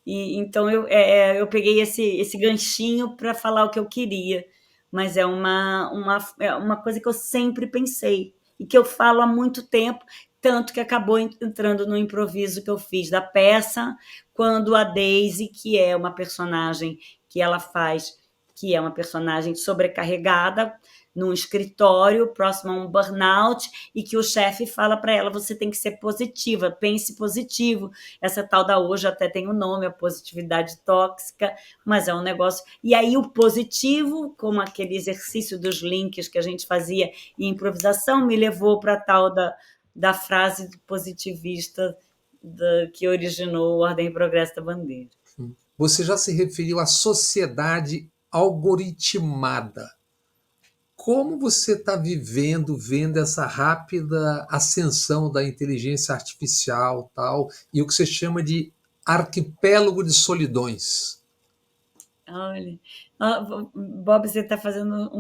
E então eu peguei esse ganchinho para falar o que eu queria, mas é uma coisa que eu sempre pensei e que eu falo há muito tempo, tanto que acabou entrando no improviso que eu fiz da peça, quando a Daisy, que é uma personagem que ela faz, que é uma personagem sobrecarregada, num escritório próximo a um burnout, e que o chefe fala para ela: você tem que ser positiva, pense positivo. Essa tal da hoje até tem o nome, a positividade tóxica, mas é um negócio. E aí o positivo, como aquele exercício dos links que a gente fazia em improvisação, me levou para a tal da frase positivista que originou o Ordem e Progresso da Bandeira. Você já se referiu à sociedade algoritmada. Como você está vendo essa rápida ascensão da inteligência artificial, tal, e o que você chama de arquipélago de solidões? Olha, Bob, você está fazendo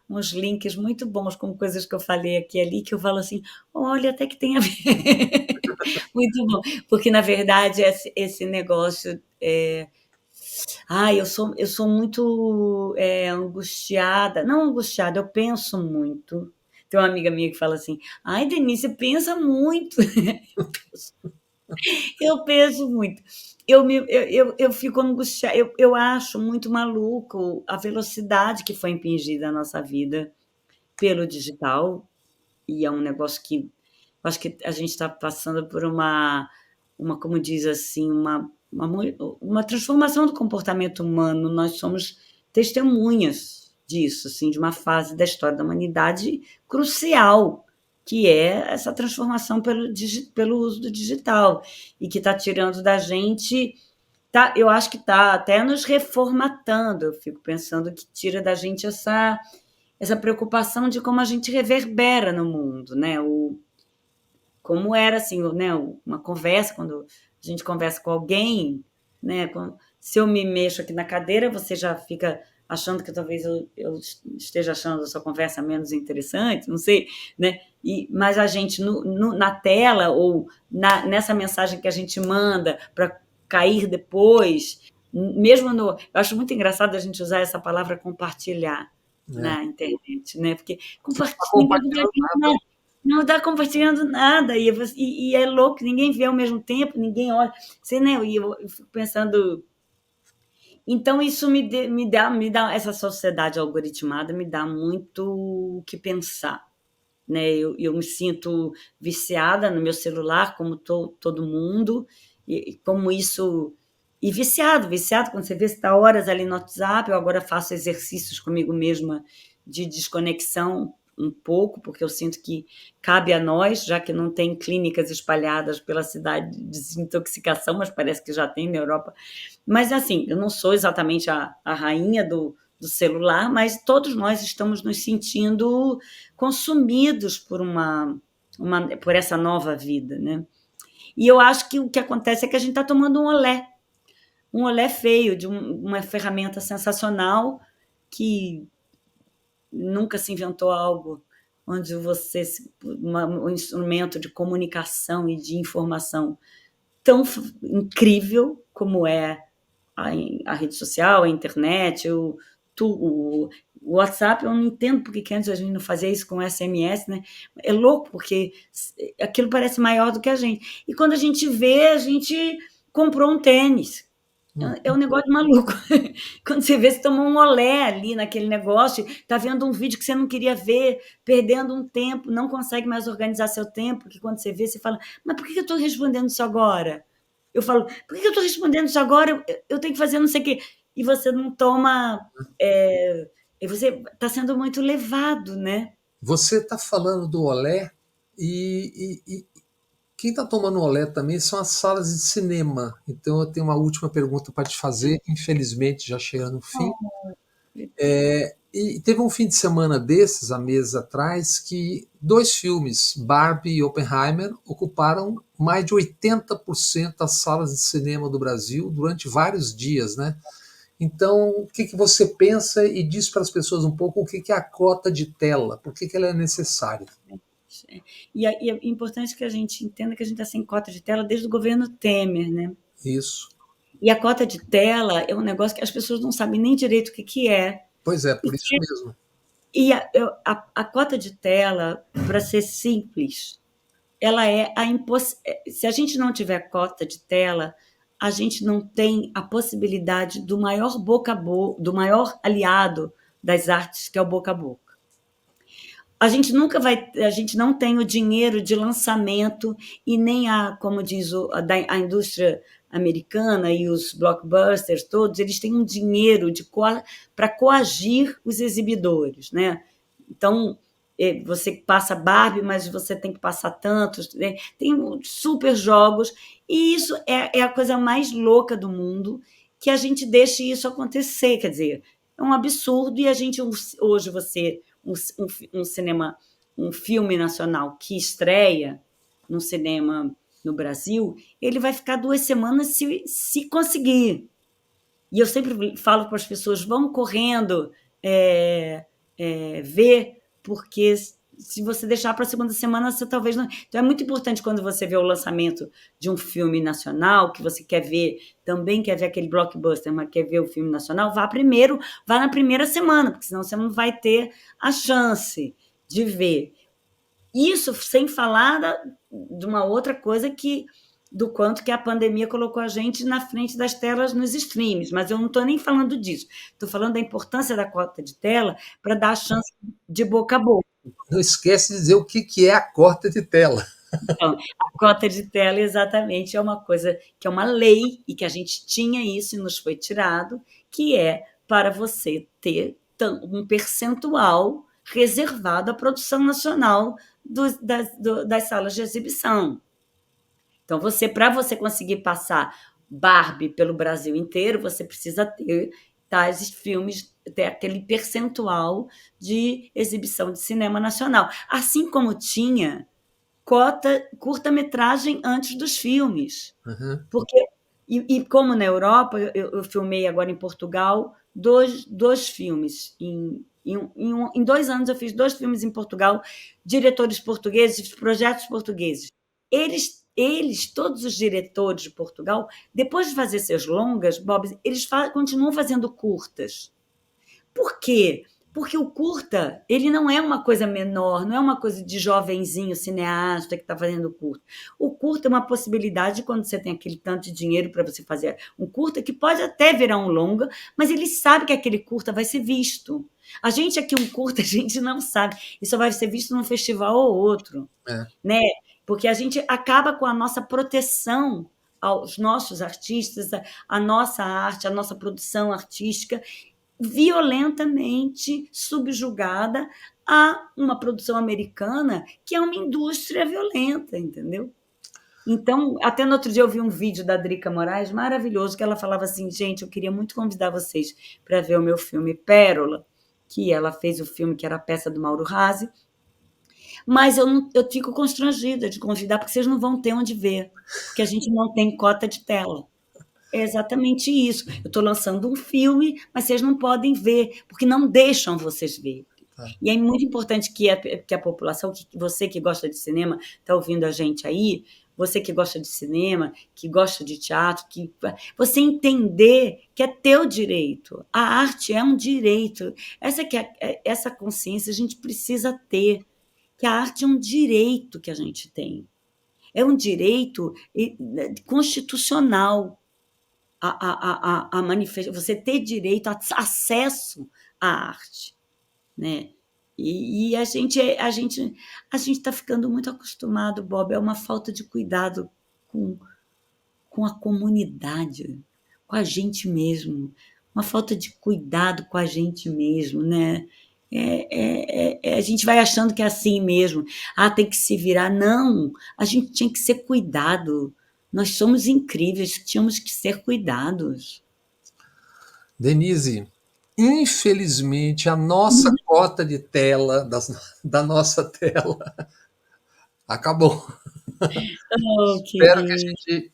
uns links muito bons com coisas que eu falei aqui e ali, que eu falo assim, olha, até que tem a ver. Muito bom, porque na verdade esse negócio eu sou muito angustiada, não angustiada, eu penso muito. Tem uma amiga minha que fala assim, ai, Denise, você pensa muito. Eu penso muito. Eu fico angustiada. Eu acho muito maluco a velocidade que foi impingida à nossa vida pelo digital, e é um negócio que acho que a gente está passando por como diz assim, uma transformação do comportamento humano. Nós somos testemunhas disso, assim, de uma fase da história da humanidade crucial, que é essa transformação pelo uso do digital, e que está tirando da gente. Eu acho que está até nos reformatando. Eu fico pensando que tira da gente essa preocupação de como a gente reverbera no mundo, né? Como era assim, né? Uma conversa, quando a gente conversa com alguém, né? Se eu me mexo aqui na cadeira, você já fica achando que talvez eu esteja achando a sua conversa menos interessante, não sei, né? Mas a gente na tela ou nessa mensagem que a gente manda para cair depois, mesmo no. Eu acho muito engraçado a gente usar essa palavra compartilhar Né? na internet, né? Porque Você não está ninguém está compartilhando vendo nada. nada, não está compartilhando nada, e é louco, ninguém vê ao mesmo tempo, ninguém olha. Você, né? E eu fico pensando. Então, isso me dá, essa sociedade algoritmada me dá muito o que pensar, né? Eu me sinto viciada no meu celular, como todo mundo, e como isso. E viciado, quando você vê, você está horas ali no WhatsApp. Eu agora faço exercícios comigo mesma de desconexão um pouco, porque eu sinto que cabe a nós, já que não tem clínicas espalhadas pela cidade de desintoxicação, mas parece que já tem na Europa. Mas, assim, eu não sou exatamente a rainha do celular, mas todos nós estamos nos sentindo consumidos por essa nova vida, né? E eu acho que o que acontece é que a gente está tomando um olé feio de uma ferramenta sensacional que nunca se inventou algo onde um instrumento de comunicação e de informação tão incrível como é a rede social, a internet, o WhatsApp. Eu não entendo porque que antes a gente não fazia isso com SMS, né? É louco, porque aquilo parece maior do que a gente. E quando a gente vê, a gente comprou um tênis. É um negócio de maluco. Quando você vê, você tomou um olé ali naquele negócio, está vendo um vídeo que você não queria ver, perdendo um tempo, não consegue mais organizar seu tempo, que quando você vê, você fala, mas por que eu estou respondendo isso agora? Eu falo, por que eu estou respondendo isso agora? Eu tenho que fazer não sei o quê. E você não toma... você está sendo muito levado, né? Você está falando do olé e quem está tomando olé também são as salas de cinema. Então eu tenho uma última pergunta para te fazer, infelizmente já chegando no fim. E teve um fim de semana desses, há meses atrás, que dois filmes, Barbie e Oppenheimer, ocuparam mais de 80% das salas de cinema do Brasil durante vários dias, né? Então, o que você pensa e diz para as pessoas um pouco o que é a cota de tela, por que ela é necessária? E é importante que a gente entenda que a gente está sem cota de tela desde o governo Temer, né? Isso. E a cota de tela é um negócio que as pessoas não sabem nem direito o que é. Pois é, por isso mesmo. E a cota de tela, para ser simples, ela é se a gente não tiver cota de tela, a gente não tem a possibilidade do maior boca a boca, do maior aliado das artes, que é o boca a boca. A gente não tem o dinheiro de lançamento e nem como diz a indústria americana e os blockbusters todos, eles têm um dinheiro para coagir os exibidores, né? Então, você passa Barbie, mas você tem que passar tantos, né? Tem super jogos, e isso é a coisa mais louca do mundo, que a gente deixe isso acontecer, quer dizer, é um absurdo, e a gente, hoje, um filme nacional que estreia no cinema no Brasil, ele vai ficar 2 semanas se conseguir. E eu sempre falo para as pessoas, vão correndo ver, porque se você deixar para a segunda semana, você talvez não... Então é muito importante quando você vê o lançamento de um filme nacional, que você quer ver, também quer ver aquele blockbuster, mas quer ver o filme nacional, vá na primeira semana, porque senão você não vai ter a chance de ver. Isso sem falar de uma outra coisa do quanto que a pandemia colocou a gente na frente das telas nos streams, mas eu não estou nem falando disso. Estou falando da importância da cota de tela para dar a chance de boca a boca. Não esquece de dizer o que é a cota de tela. Então, a cota de tela, exatamente, é uma coisa que é uma lei, e que a gente tinha isso e nos foi tirado, que é para você ter um percentual reservado à produção nacional das salas de exibição. Então, para você conseguir passar Barbie pelo Brasil inteiro, você precisa ter tais filmes, ter aquele percentual de exibição de cinema nacional. Assim como tinha cota curta-metragem antes dos filmes. Uhum. E como na Europa, eu filmei agora em Portugal dois filmes. Em 2 anos eu fiz 2 filmes em Portugal, diretores portugueses, projetos portugueses. Todos os diretores de Portugal, depois de fazer seus longas, Bob, eles continuam fazendo curtas. Por quê? Porque o curta, ele não é uma coisa menor, não é uma coisa de jovenzinho cineasta que está fazendo curta. O curta é uma possibilidade quando você tem aquele tanto de dinheiro para você fazer um curta, que pode até virar um longa, mas ele sabe que aquele curta vai ser visto. A gente aqui, um curta, a gente não sabe. E só vai ser visto num festival ou outro. Né? Porque a gente acaba com a nossa proteção aos nossos artistas, a nossa arte, a nossa produção artística. violentamente subjugada a uma produção americana que é uma indústria violenta, entendeu? Então, até no outro dia eu vi um vídeo da Drica Moraes maravilhoso, que ela falava assim, gente, eu queria muito convidar vocês para ver o meu filme Pérola, que ela fez o filme que era a peça do Mauro Razzi, mas eu fico constrangida de convidar, porque vocês não vão ter onde ver, porque a gente não tem cota de tela. É exatamente isso. Eu estou lançando um filme, mas vocês não podem ver, porque não deixam vocês ver. E é muito importante que a população, que você que gosta de cinema, está ouvindo a gente aí, você que gosta de cinema, que gosta de teatro, que você entender que é teu direito. A arte é um direito. Essa consciência a gente precisa ter, que a arte é um direito que a gente tem. É um direito constitucional a manifestar, você ter direito a acesso à arte, né? E a gente está ficando muito acostumado, Bob, é uma falta de cuidado com a comunidade, com a gente mesmo, uma falta de cuidado com a gente mesmo, né? A gente vai achando que é assim mesmo. Ah, tem que se virar. Não, a gente tinha que ser cuidado. Nós somos incríveis, tínhamos que ser cuidados. Denise, infelizmente a nossa cota de tela, da nossa tela, acabou. Oh, Espero que a querido. gente,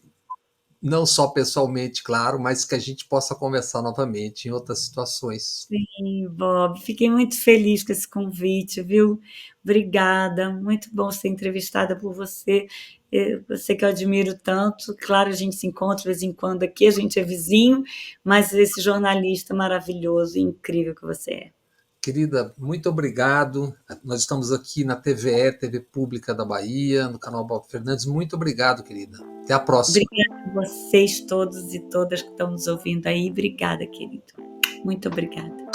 não só pessoalmente, claro, mas que a gente possa conversar novamente em outras situações. Sim, Bob, fiquei muito feliz com esse convite, viu? Obrigada, muito bom ser entrevistada por você, você que eu admiro tanto. Claro, a gente se encontra de vez em quando aqui, a gente é vizinho, mas esse jornalista maravilhoso e incrível que você é. Querida, muito obrigado. Nós estamos aqui na TVE, TV Pública da Bahia, no canal Bob Fernandes. Muito obrigado, querida. Até a próxima. Obrigada a vocês todos e todas que estão nos ouvindo aí. Obrigada, querido. Muito obrigada.